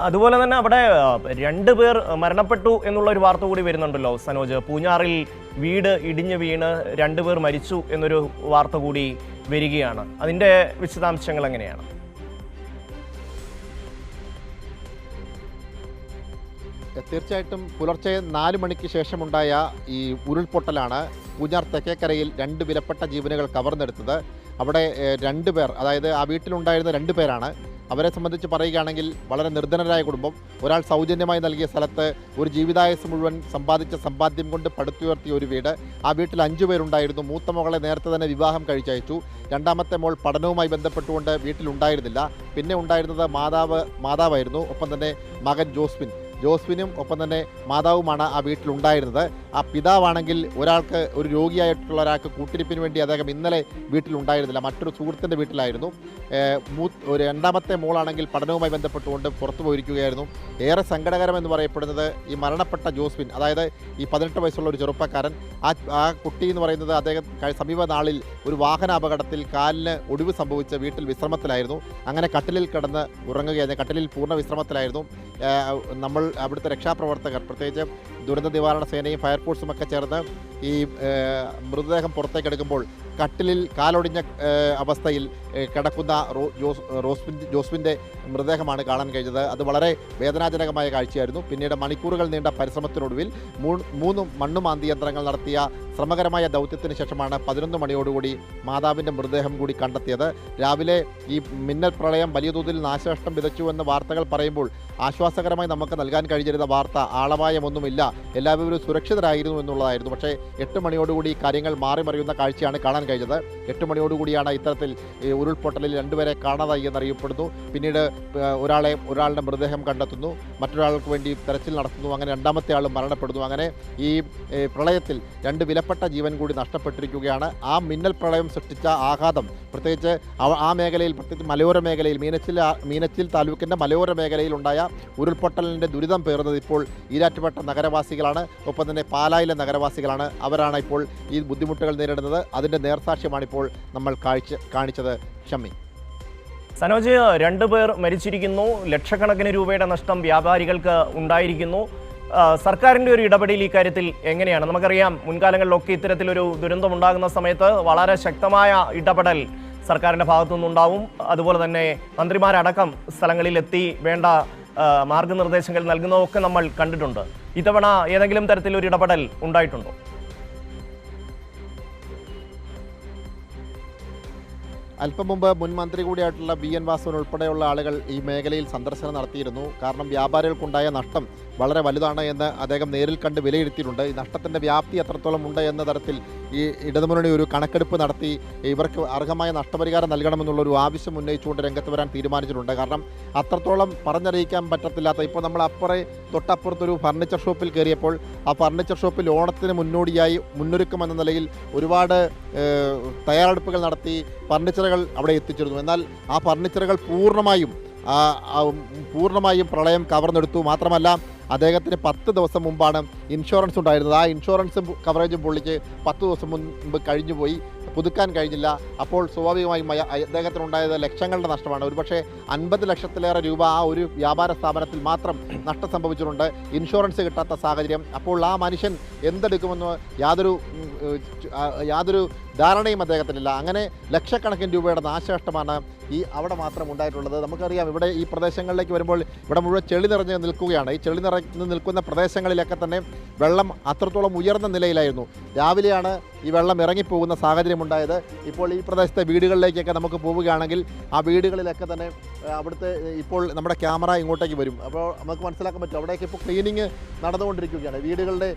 അതുപോലെ തന്നെ അവിടെ 2 പേർ മരണപ്പെട്ടു എന്നുള്ള ഒരു വാർത്ത കൂടി വരുന്നുണ്ടല്ലോ സനോജ്. പൂഞ്ഞാറിൽ വീട് ഇടിഞ്ഞ് വീണ് 2 പേർ മരിച്ചു എന്നൊരു വാർത്ത കൂടി വരികയാണ്. അതിൻ്റെ വിശദാംശങ്ങൾ എങ്ങനെയാണ്? തീർച്ചയായിട്ടും പുലർച്ചെ 4 മണിക്ക് ശേഷമുണ്ടായ ഈ ഉരുൾപൊട്ടലാണ് പൂഞ്ഞാർ തെക്കേക്കരയിൽ 2 വിലപ്പെട്ട ജീവനുകൾ കവർന്നെടുത്തത്. അവിടെ 2 പേർ, അതായത് ആ വീട്ടിലുണ്ടായിരുന്ന 2 പേരാണ്. അവരെ സംബന്ധിച്ച് പറയുകയാണെങ്കിൽ വളരെ നിർധനരായ കുടുംബം. ഒരാൾ സൗജന്യമായി നൽകിയ സ്ഥലത്ത് ഒരു ജീവിതായുസ് മുഴുവൻ സമ്പാദിച്ച സമ്പാദ്യം കൊണ്ട് പടുത്തുയർത്തിയ ഒരു വീട്. ആ വീട്ടിൽ 5 പേരുണ്ടായിരുന്നു. മൂത്ത മകളെ നേരത്തെ തന്നെ വിവാഹം കഴിച്ചയച്ചു. രണ്ടാമത്തെ മോൾ പഠനവുമായി ബന്ധപ്പെട്ടുകൊണ്ട് വീട്ടിലുണ്ടായിരുന്നില്ല. പിന്നെ ഉണ്ടായിരുന്നത് മാതാവായിരുന്നു. ഒപ്പം തന്നെ മകൻ ജോസ്വിനും ഒപ്പം തന്നെ മാതാവുമാണ് ആ വീട്ടിലുണ്ടായിരുന്നത്. ആ പിതാവാണെങ്കിൽ ഒരു രോഗിയായിട്ടുള്ള ഒരാൾക്ക് കൂട്ടിരിപ്പിന് വേണ്ടി അദ്ദേഹം ഇന്നലെ വീട്ടിലുണ്ടായിരുന്നില്ല, മറ്റൊരു സുഹൃത്തിൻ്റെ വീട്ടിലായിരുന്നു. രണ്ടാമത്തെ മോളാണെങ്കിൽ പഠനവുമായി ബന്ധപ്പെട്ടുകൊണ്ട് പുറത്തു പോയിരിക്കുകയായിരുന്നു. ഏറെ സങ്കടകരമെന്ന് പറയപ്പെടുന്നത് ഈ മരണപ്പെട്ട ജോസ്വിൻ, അതായത് ഈ 18 വയസ്സുള്ള ഒരു ചെറുപ്പക്കാരൻ, ആ കുട്ടി എന്ന് പറയുന്നത് അദ്ദേഹം സമീപ നാളിൽ ഒരു വാഹന അപകടത്തിൽ കാലിന് ഒടിവ് സംഭവിച്ച വീട്ടിൽ വിശ്രമത്തിലായിരുന്നു. അങ്ങനെ കട്ടിലിൽ കിടന്ന് ഉറങ്ങുകയായിരുന്നു. കട്ടിലിൽ പൂർണ്ണ വിശ്രമത്തിലായിരുന്നു. നമ്മൾ അവിടുത്തെ രക്ഷാപ്രവർത്തകർ, പ്രത്യേകിച്ച് ദുരന്ത നിവാരണ സേനയും ഫയർഫോഴ്സും ഒക്കെ ചേർന്ന് ഈ മൃതദേഹം പുറത്തേക്ക് എടുക്കുമ്പോൾ കട്ടിലിൽ കാലൊടിഞ്ഞ അവസ്ഥയിൽ കിടക്കുന്ന ജോസ്വിൻ്റെ മൃതദേഹമാണ് കാണാൻ കഴിഞ്ഞത്. അത് വളരെ വേദനാജനകമായ കാഴ്ചയായിരുന്നു. പിന്നീട് മണിക്കൂറുകൾ നീണ്ട പരിശ്രമത്തിനൊടുവിൽ 3 മണ്ണുമാന്തി യന്ത്രങ്ങൾ നടത്തിയ ശ്രമകരമായ ദൗത്യത്തിന് ശേഷമാണ് 11 മണിയോടുകൂടി മാതാവിൻ്റെ മൃതദേഹം കൂടി കണ്ടെത്തിയത്. രാവിലെ ഈ മിന്നൽ പ്രളയം വലിയ തോതിൽ നാശനഷ്ടം വിതച്ചു എന്ന വാർത്തകൾ പറയുമ്പോൾ ആശ്വാസകരമായി നമുക്ക് നൽകാൻ കഴിഞ്ഞിരുന്ന വാർത്ത ആളപായമൊന്നുമില്ല, എല്ലാവരും സുരക്ഷിതരായിരുന്നു എന്നുള്ളതായിരുന്നു. പക്ഷേ 8 മണിയോടുകൂടി കാര്യങ്ങൾ മാറി മറിയുന്ന കാഴ്ചയാണ് കാണാൻ കഴിഞ്ഞത്. 8 മണിയോടുകൂടിയാണ് ഇത്തരത്തിൽ ഉരുൾപൊട്ടലിൽ 2 പേരെ കാണാതായി എന്നറിയപ്പെടുന്നു. പിന്നീട് ഒരാളുടെ മൃതദേഹം കണ്ടെത്തുന്നു, മറ്റൊരാൾക്ക് വേണ്ടി തെരച്ചിൽ നടത്തുന്നു. അങ്ങനെ രണ്ടാമത്തെ ആൾ മരണപ്പെടുന്നു. അങ്ങനെ ഈ പ്രളയത്തിൽ 2 വിലപ്പെട്ട ജീവൻ കൂടി നഷ്ടപ്പെട്ടിരിക്കുകയാണ്. ആ മിന്നൽ പ്രളയം സൃഷ്ടിച്ച ആഘാതം, പ്രത്യേകിച്ച് ആ മേഖലയിൽ, പ്രത്യേകിച്ച് മലയോര മേഖലയിൽ, മീനച്ചിൽ താലൂക്കിൻ്റെ മലയോര മേഖലയിൽ ഉണ്ടായ ഉരുൾപൊട്ടലിൻ്റെ ദുരിതം പേറുന്നത് ഇപ്പോൾ ഈരാറ്റുപേട്ട നഗരവാസികളാണ്. ഒപ്പം തന്നെ പാലായിലെ നഗരവാസികളാണ്. അവരാണ് ഇപ്പോൾ ഈ ബുദ്ധിമുട്ടുകൾ നേരിടുന്നത്. അതിൻ്റെ നേർസാക്ഷ്യമാണ് ഇപ്പോൾ നമ്മൾ കാണിച്ചത്. ഷമ്മി. സനോജ്, 2 പേർ മരിച്ചിരിക്കുന്നു, ലക്ഷക്കണക്കിന് രൂപയുടെ നഷ്ടം വ്യാപാരികൾക്ക് ഉണ്ടായിരിക്കുന്നു. സർക്കാരിൻ്റെ ഒരു ഇടപെടൽ ഈ കാര്യത്തിൽ എങ്ങനെയാണ്? നമുക്കറിയാം, മുൻകാലങ്ങളിലൊക്കെ ഇത്തരത്തിലൊരു ദുരന്തം ഉണ്ടാകുന്ന സമയത്ത് വളരെ ശക്തമായ ഇടപെടൽ സർക്കാരിൻ്റെ ഭാഗത്തുനിന്നുണ്ടാവും. അതുപോലെ തന്നെ മന്ത്രിമാരടക്കം സ്ഥലങ്ങളിലെത്തി വേണ്ട മാർഗനിർദ്ദേശങ്ങൾ നൽകുന്നതൊക്കെ നമ്മൾ കണ്ടിട്ടുണ്ട്. ഇത്തവണ ഏതെങ്കിലും തരത്തിലൊരു ഇടപെടൽ ഉണ്ടായിട്ടുണ്ടോ? അല്പം മുമ്പ് മുൻ മന്ത്രി കൂടിയായിട്ടുള്ള BN വാസവൻ ഉൾപ്പെടെയുള്ള ആളുകൾ ഈ മേഖലയിൽ സന്ദർശനം നടത്തിയിരുന്നു. കാരണം വ്യാപാരികൾക്കുണ്ടായ നഷ്ടം വളരെ വലുതാണ് എന്ന് അദ്ദേഹം നേരിൽ കണ്ട് വിലയിരുത്തിയിട്ടുണ്ട്. ഈ നഷ്ടത്തിൻ്റെ വ്യാപ്തി എത്രത്തോളം ഉണ്ട് എന്ന തരത്തിൽ ഈ ഇടതുമുന്നണി ഒരു കണക്കെടുപ്പ് നടത്തി ഇവർക്ക് അർഹമായ നഷ്ടപരിഹാരം നൽകണമെന്നുള്ളൊരു ആവശ്യം ഉന്നയിച്ചുകൊണ്ട് രംഗത്ത് വരാൻ തീരുമാനിച്ചിട്ടുണ്ട്. കാരണം അത്രത്തോളം പറഞ്ഞറിയിക്കാൻ പറ്റത്തില്ലാത്ത, ഇപ്പോൾ നമ്മൾ തൊട്ടപ്പുറത്തൊരു ഫർണിച്ചർ ഷോപ്പിൽ കയറിയപ്പോൾ ആ ഫർണിച്ചർ ഷോപ്പിൽ ഓണത്തിന് മുന്നൊരുക്കം എന്ന നിലയിൽ ഒരുപാട് തയ്യാറെടുപ്പുകൾ നടത്തി ഫർണിച്ചറുകൾ അവിടെ എത്തിച്ചിരുന്നു. എന്നാൽ ആ ഫർണിച്ചറുകൾ പൂർണ്ണമായും പ്രളയം കവർന്നെടുത്തു. മാത്രമല്ല, അദ്ദേഹത്തിന് 10 ദിവസം മുമ്പാണ് ഇൻഷുറൻസ് ഉണ്ടായിരുന്നത്. ആ ഇൻഷുറൻസും കവറേജും പുള്ളിക്ക് 10 ദിവസം മുൻപ് കഴിഞ്ഞുപോയി, പുതുക്കാൻ കഴിഞ്ഞില്ല. അപ്പോൾ സ്വാഭാവികമായും അദ്ദേഹത്തിനുണ്ടായത് ലക്ഷങ്ങളുടെ നഷ്ടമാണ്. ഒരുപക്ഷെ 50 ലക്ഷത്തിലേറെ രൂപ ആ ഒരു വ്യാപാര സ്ഥാപനത്തിൽ മാത്രം നഷ്ടം സംഭവിച്ചിട്ടുണ്ട്, ഇൻഷുറൻസ് കിട്ടാത്ത സാഹചര്യം. അപ്പോൾ ആ മനുഷ്യൻ എന്തെടുക്കുമെന്ന് യാതൊരു ധാരണയും അദ്ദേഹത്തിനില്ല. അങ്ങനെ ലക്ഷക്കണക്കിന് രൂപയുടെ നാശനഷ്ടമാണ് അവിടെ മാത്രം ഉണ്ടായിട്ടുള്ളത്. നമുക്കറിയാം, ഇവിടെ ഈ പ്രദേശങ്ങളിലേക്ക് വരുമ്പോൾ ഇവിടെ മുഴുവൻ ചെളി നിറഞ്ഞ് നിൽക്കുകയാണ്. ഈ ചെളി നിറഞ്ഞ് നിൽക്കുന്ന പ്രദേശങ്ങളിലൊക്കെ തന്നെ വെള്ളം അത്രത്തോളം ഉയർന്ന നിലയിലായിരുന്നു. രാവിലെയാണ് ഈ വെള്ളം ഇറങ്ങിപ്പോകുന്ന സാഹചര്യമുണ്ടായത്. ഇപ്പോൾ ഈ പ്രദേശത്തെ വീടുകളിലേക്കൊക്കെ നമുക്ക് പോവുകയാണെങ്കിൽ ആ വീടുകളിലൊക്കെ തന്നെ അവിടുത്തെ ഇപ്പോൾ നമ്മുടെ ക്യാമറ ഇങ്ങോട്ടേക്ക് വരും. അപ്പോൾ നമുക്ക് മനസ്സിലാക്കാൻ പറ്റും, അവിടേക്ക് ഇപ്പോൾ ക്ലീനിങ് നടന്നുകൊണ്ടിരിക്കുകയാണ്. വീടുകളുടെ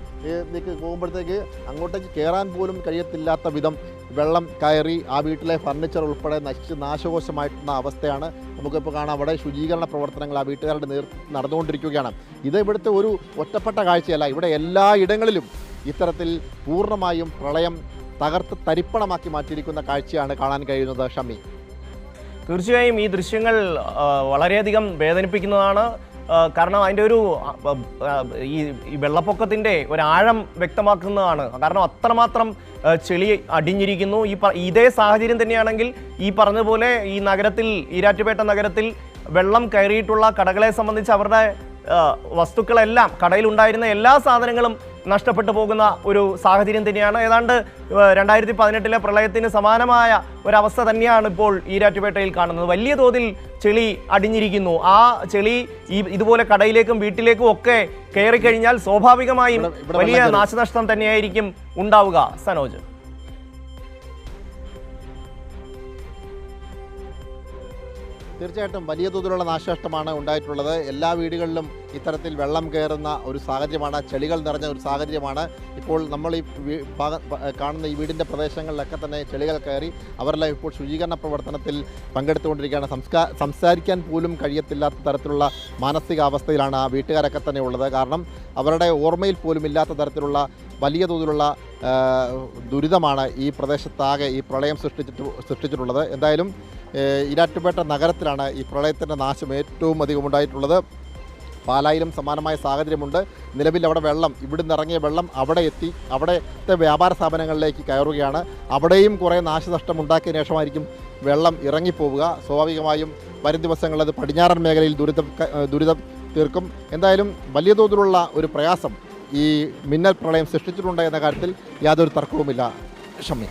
പോകുമ്പോഴത്തേക്ക് അങ്ങോട്ടേക്ക് കയറാൻ പോലും കഴിയത്തില്ലാത്ത വിധം വെള്ളം കയറി ആ വീട്ടിലെ ഫർണിച്ചർ ഉൾപ്പെടെ നാശകോശമായിട്ടുള്ള അവസ്ഥയാണ് നമുക്കിപ്പോൾ കാണാം. അവിടെ ശുചീകരണ പ്രവർത്തനങ്ങൾ ആ വീട്ടുകാരുടെ നേതൃത്വത്തിൽ നടന്നുകൊണ്ടിരിക്കുകയാണ്. ഇത് ഇവിടുത്തെ ഒരു ഒറ്റപ്പെട്ട കാഴ്ചയല്ല. ഇവിടെ എല്ലാ ഇടങ്ങളിലും ഇത്തരത്തിൽ പൂർണ്ണമായും പ്രളയം തകർത്ത് തരിപ്പണമാക്കി മാറ്റിയിരിക്കുന്ന കാഴ്ചയാണ് കാണാൻ കഴിയുന്നത്. ഷമ്മി, തീർച്ചയായും ഈ ദൃശ്യങ്ങൾ വളരെയധികം വേദനിപ്പിക്കുന്നതാണ്. കാരണം അതിൻ്റെ ഒരു ഈ വെള്ളപ്പൊക്കത്തിൻ്റെ ഒരാഴം വ്യക്തമാക്കുന്നതാണ്. കാരണം അത്രമാത്രം ചെളി അടിഞ്ഞിരിക്കുന്നു. ഇതേ സാഹചര്യം തന്നെയാണെങ്കിൽ ഈ പറഞ്ഞതുപോലെ ഈ നഗരത്തിൽ, ഈരാറ്റുപേട്ട നഗരത്തിൽ വെള്ളം കയറിയിട്ടുള്ള കടകളെ സംബന്ധിച്ച് അവരുടെ വസ്തുക്കളെല്ലാം, കടയിലുണ്ടായിരുന്ന എല്ലാ സാധനങ്ങളും നഷ്ടപ്പെട്ടു പോകുന്ന ഒരു സാഹചര്യം തന്നെയാണ്. ഏതാണ്ട് 2018 പ്രളയത്തിന് സമാനമായ ഒരവസ്ഥ തന്നെയാണ് ഇപ്പോൾ ഈരാറ്റുപേട്ടയിൽ കാണുന്നത്. വലിയ തോതിൽ ചെളി അടിഞ്ഞിരിക്കുന്നു. ആ ചെളി ഇതുപോലെ കടയിലേക്കും വീട്ടിലേക്കും ഒക്കെ കയറിക്കഴിഞ്ഞാൽ സ്വാഭാവികമായും വലിയ നാശനഷ്ടം തന്നെയായിരിക്കും ഉണ്ടാവുക. സനോജ്, തീർച്ചയായിട്ടും വലിയ തോതിലുള്ള നാശനഷ്ടമാണ് ഉണ്ടായിട്ടുള്ളത്. എല്ലാ വീടുകളിലും ഇത്തരത്തിൽ വെള്ളം കയറുന്ന ഒരു സാഹചര്യമാണ്, ചെളികൾ നിറഞ്ഞ ഒരു സാഹചര്യമാണ്. ഇപ്പോൾ നമ്മൾ ഈ കാണുന്ന ഈ വീടിൻ്റെ പ്രദേശങ്ങളിലൊക്കെ തന്നെ ചെളികൾ കയറി അവരെല്ലാം ഇപ്പോൾ ശുചീകരണ പ്രവർത്തനത്തിൽ പങ്കെടുത്തുകൊണ്ടിരിക്കുകയാണ്. സംസാരിക്കാൻ പോലും കഴിയത്തില്ലാത്ത തരത്തിലുള്ള മാനസികാവസ്ഥയിലാണ് ആ വീട്ടുകാരൊക്കെ തന്നെ ഉള്ളത്. കാരണം അവരുടെ ഓർമ്മയിൽ പോലും ഇല്ലാത്ത തരത്തിലുള്ള വലിയ തോതിലുള്ള ദുരിതമാണ് ഈ പ്രദേശത്താകെ ഈ പ്രളയം സൃഷ്ടിച്ചിട്ടുള്ളത്. എന്തായാലും ഈരാറ്റുപേട്ട നഗരത്തിലാണ് ഈ പ്രളയത്തിൻ്റെ നാശം ഏറ്റവും അധികം ഉണ്ടായിട്ടുള്ളത്. പാലായിലും സമാനമായ സാഹചര്യമുണ്ട്. നിലവിൽ അവിടെ വെള്ളം, ഇവിടുന്ന് ഇറങ്ങിയ വെള്ളം അവിടെ എത്തി, അവിടുത്തെ വ്യാപാര സ്ഥാപനങ്ങളിലേക്ക് കയറുകയാണ്. അവിടെയും കുറേ നാശനഷ്ടം ഉണ്ടാക്കിയ ശേഷമായിരിക്കും വെള്ളം ഇറങ്ങിപ്പോവുക. സ്വാഭാവികമായും വരും ദിവസങ്ങളിൽ അത് പടിഞ്ഞാറൻ മേഖലയിൽ ദുരിതം തീർക്കും. എന്തായാലും വലിയ തോതിലുള്ള ഒരു പ്രയാസം ഈ മിന്നൽ പ്രളയം സൃഷ്ടിച്ചിട്ടുണ്ട് എന്ന കാര്യത്തിൽ യാതൊരു തർക്കവുമില്ല. ഷമ്മി.